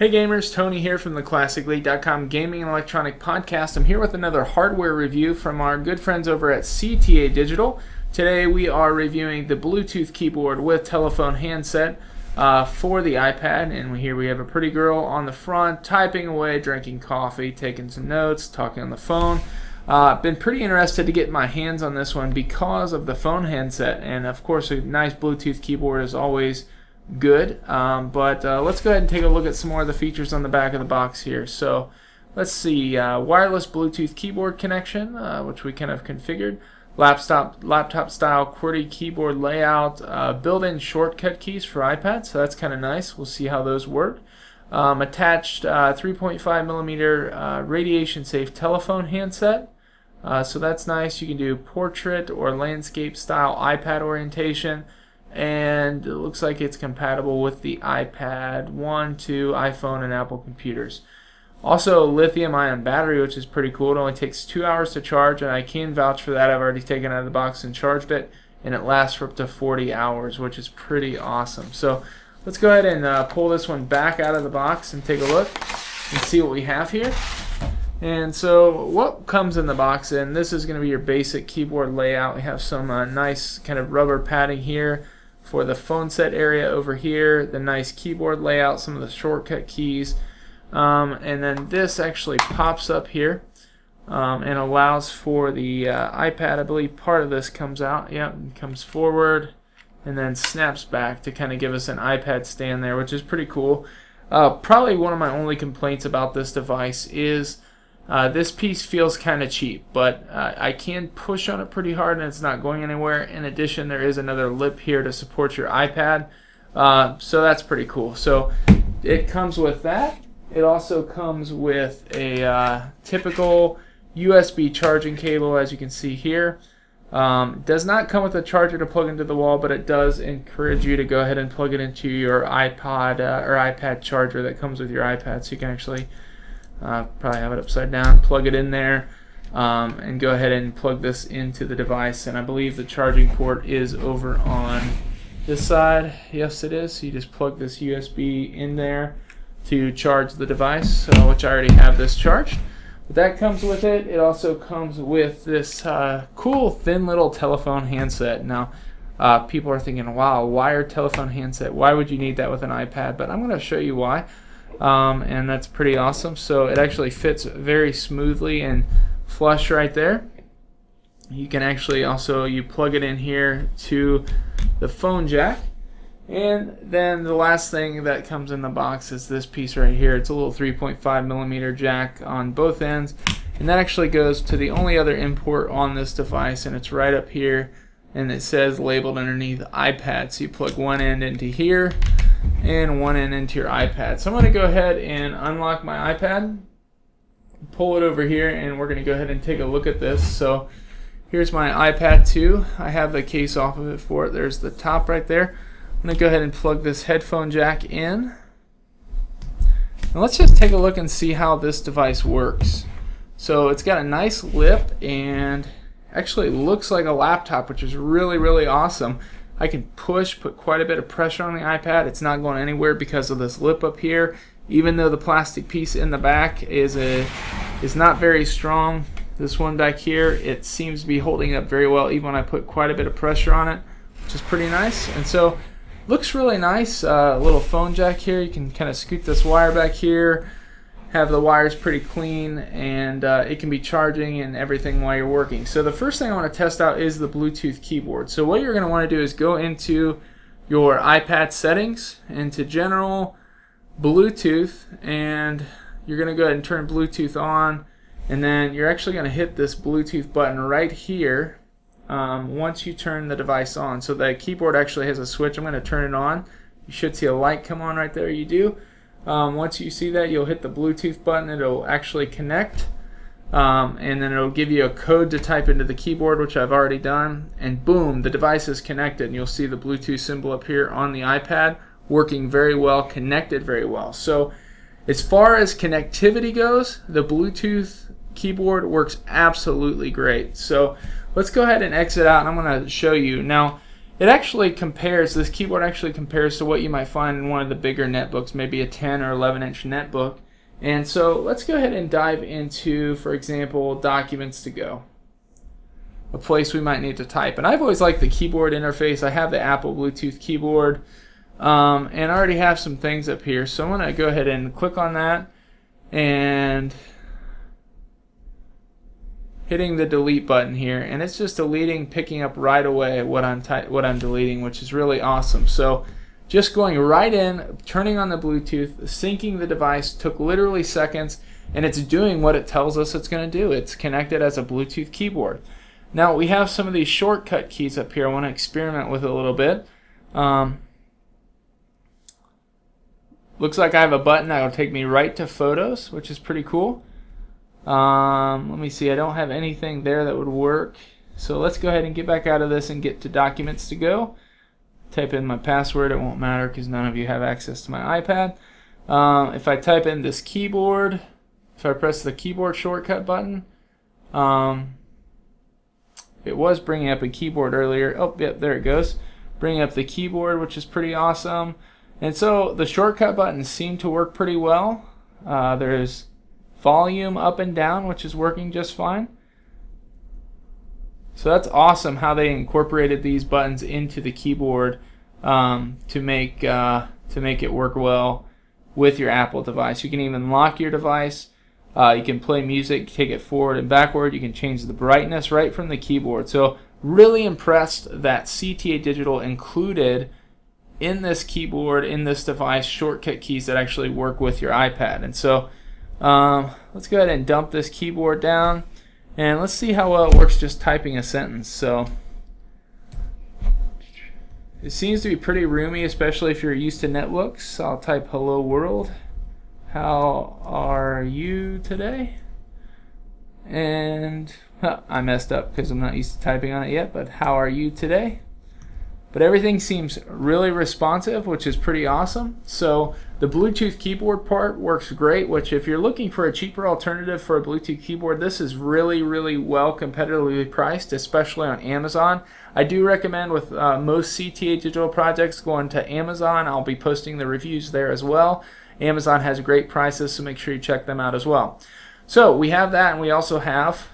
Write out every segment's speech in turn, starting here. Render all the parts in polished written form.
Hey gamers, Tony here from the ClassicLeague.com Gaming and Electronic Podcast. I'm here with another hardware review from our good friends over at CTA Digital. Today we are reviewing the Bluetooth keyboard with telephone handset for the iPad, and here we have a pretty girl on the front typing away, drinking coffee, taking some notes, talking on the phone. Been pretty interested to get my hands on this one because of the phone handset, and of course a nice Bluetooth keyboard is always good, but let's go ahead and take a look at some more of the features on the back of the box here. So let's see, wireless Bluetooth keyboard connection, which we kind of configured, laptop style QWERTY keyboard layout, built-in shortcut keys for iPad, so that's kind of nice. We'll see how those work. Attached 3.5mm radiation safe telephone handset, so that's nice. You can do portrait or landscape style iPad orientation, and it looks like it's compatible with the iPad 1, 2, iPhone, and Apple computers. Also, lithium-ion battery, which is pretty cool. It only takes 2 hours to charge, and I can vouch for that. I've already taken it out of the box and charged it, and it lasts for up to 40 hours, which is pretty awesome. So let's go ahead and pull this one back out of the box and take a look and see what we have here. And so what comes in the box, and this is going to be your basic keyboard layout. We have some nice kind of rubber padding here for the phone set area over here, the nice keyboard layout, some of the shortcut keys, and then this actually pops up here and allows for the iPad. I believe part of this comes out, and comes forward and then snaps back to kind of give us an iPad stand there, which is pretty cool. Probably one of my only complaints about this device is this piece feels kind of cheap, but I can push on it pretty hard and it's not going anywhere. In addition, there is another lip here to support your iPad, so that's pretty cool. So it comes with that. It also comes with a typical USB charging cable, as you can see here. It does not come with a charger to plug into the wall, but it does encourage you to go ahead and plug it into your iPod or iPad charger that comes with your iPad, so you can actually probably have it upside down, plug it in there, and go ahead and plug this into the device. And I believe the charging port is over on this side. Yes, it is. So you just plug this USB in there to charge the device, which I already have this charged. But that comes with it. It also comes with this cool thin little telephone handset. Now people are thinking, wow, wired telephone handset, why would you need that with an iPad? But I'm going to show you why. And that's pretty awesome. So it actually fits very smoothly and flush right there. You can actually also, you plug it in here to the phone jack, and then the last thing that comes in the box is this piece right here. It's a little 3.5mm jack on both ends, and that actually goes to the only other import on this device, and it's right up here, and it says labeled underneath iPad. So you plug one end into here and one end into your iPad. So I'm going to go ahead and unlock my iPad, pull it over here, and we're going to go ahead and take a look at this. So here's my iPad 2. I have the case off of it for it. There's the top right there. I'm going to go ahead and plug this headphone jack in. And let's just take a look and see how this device works. So it's got a nice lip and actually looks like a laptop, which is really, really awesome. I can put quite a bit of pressure on the iPad. It's not going anywhere because of this lip up here. Even though the plastic piece in the back is not very strong, this one back here, it seems to be holding up very well even when I put quite a bit of pressure on it, which is pretty nice. And so looks really nice. Little phone jack here. You can kind of scoot this wire back here, have the wires pretty clean, and it can be charging and everything while you're working. So the first thing I want to test out is the Bluetooth keyboard. So what you're going to want to do is go into your iPad settings, into general, Bluetooth, and you're going to go ahead and turn Bluetooth on, and then you're actually going to hit this Bluetooth button right here once you turn the device on. So the keyboard actually has a switch. I'm going to turn it on. You should see a light come on right there. You do. Once you see that, you'll hit the Bluetooth button. It'll actually connect, and then it'll give you a code to type into the keyboard, which I've already done, and boom, the device is connected, and you'll see the Bluetooth symbol up here on the iPad, working very well, connected very well. So as far as connectivity goes, the Bluetooth keyboard works absolutely great. So let's go ahead and exit out, and I'm going to show you. Now, it actually compares, this keyboard actually compares to what you might find in one of the bigger netbooks, maybe a 10 or 11-inch netbook. And so let's go ahead and dive into, for example, Documents to Go, a place we might need to type. And I've always liked the keyboard interface. I have the Apple Bluetooth keyboard, and I already have some things up here. So I'm going to go ahead and click on that and hitting the delete button here, and it's just deleting, picking up right away what I'm deleting, which is really awesome. So just going right in, turning on the Bluetooth, syncing the device, took literally seconds, and it's doing what it tells us it's going to do. It's connected as a Bluetooth keyboard. Now we have some of these shortcut keys up here I want to experiment with a little bit. Looks like I have a button that will take me right to Photos, which is pretty cool. Let me see, I don't have anything there that would work. So let's go ahead and get back out of this and get to Documents to Go. Type in my password, it won't matter because none of you have access to my iPad. If I type in this keyboard, if I press the keyboard shortcut button, it was bringing up a keyboard earlier. Oh, yep, there it goes. Bringing up the keyboard, which is pretty awesome. And so the shortcut buttons seem to work pretty well. There's volume up and down, which is working just fine. So that's awesome how they incorporated these buttons into the keyboard to make it work well with your Apple device. You can even lock your device. You can play music, take it forward and backward. You can change the brightness right from the keyboard. So really impressed that CTA Digital included in this keyboard, in this device, shortcut keys that actually work with your iPad. And so let's go ahead and dump this keyboard down, and let's see how well it works just typing a sentence. So it seems to be pretty roomy, especially if you're used to netbooks. I'll type hello world. How are you today? And I messed up because I'm not used to typing on it yet, but how are you today? But everything seems really responsive, which is pretty awesome. So the Bluetooth keyboard part works great, which if you're looking for a cheaper alternative for a Bluetooth keyboard, this is really, really well competitively priced, especially on Amazon. I do recommend with most CTA Digital projects going to Amazon. I'll be posting the reviews there as well. Amazon has great prices, so make sure you check them out as well. So we have that, and we also have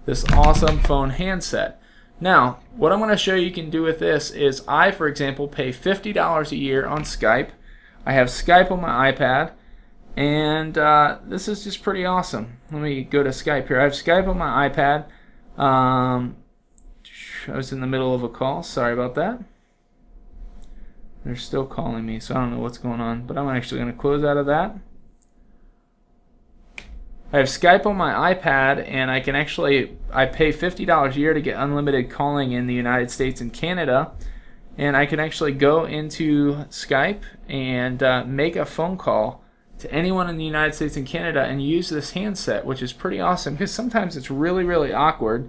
this awesome phone handset. Now, what I'm going to show you can do with this is I, for example, pay $50 a year on Skype. I have Skype on my iPad, and this is just pretty awesome. Let me go to Skype here. I have Skype on my iPad. I was in the middle of a call. Sorry about that. They're still calling me, so I don't know what's going on, but I'm actually going to close out of that. I have Skype on my iPad, and I can actually, I pay $50 a year to get unlimited calling in the United States and Canada, and I can actually go into Skype and make a phone call to anyone in the United States and Canada and use this handset, which is pretty awesome because sometimes it's really, really awkward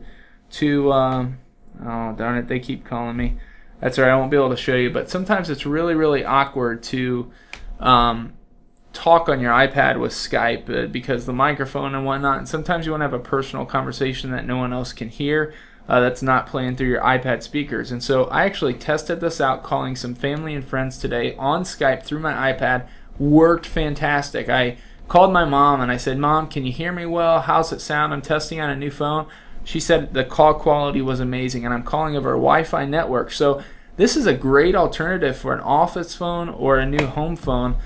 to, oh darn it, they keep calling me. That's all right, I won't be able to show you, but sometimes it's really, really awkward to talk on your iPad with Skype because the microphone and whatnot, and sometimes you want to have a personal conversation that no one else can hear that's not playing through your iPad speakers. And so I actually tested this out calling some family and friends today on Skype through my iPad. Worked fantastic. I called my mom and I said, Mom, can you hear me well? How's it sound? I'm testing on a new phone. She said the call quality was amazing, and I'm calling over a Wi-Fi network. So this is a great alternative for an office phone or a new home phone.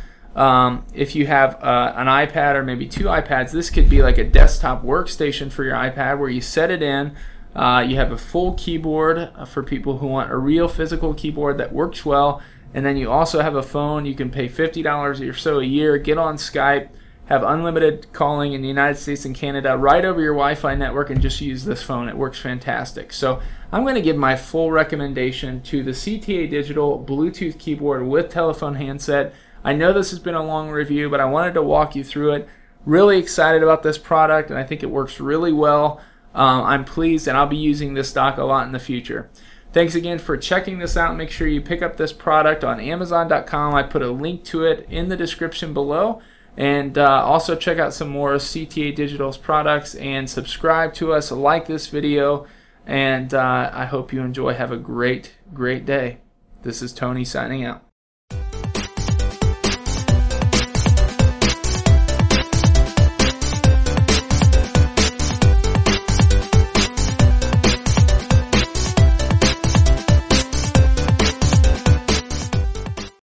If you have an iPad or maybe two iPads, this could be like a desktop workstation for your iPad where you set it in. You have a full keyboard for people who want a real physical keyboard that works well, and then you also have a phone. You can pay $50 or so a year, get on Skype, have unlimited calling in the United States and Canada right over your Wi-Fi network, and just use this phone. It works fantastic. So I'm going to give my full recommendation to the CTA Digital Bluetooth keyboard with telephone handset. I know this has been a long review, but I wanted to walk you through it. Really excited about this product, and I think it works really well. I'm pleased, and I'll be using this dock a lot in the future. Thanks again for checking this out. Make sure you pick up this product on Amazon.com. I put a link to it in the description below. And also check out some more CTA Digital's products and subscribe to us, like this video, And I hope you enjoy. Have a great day. This is Tony signing out.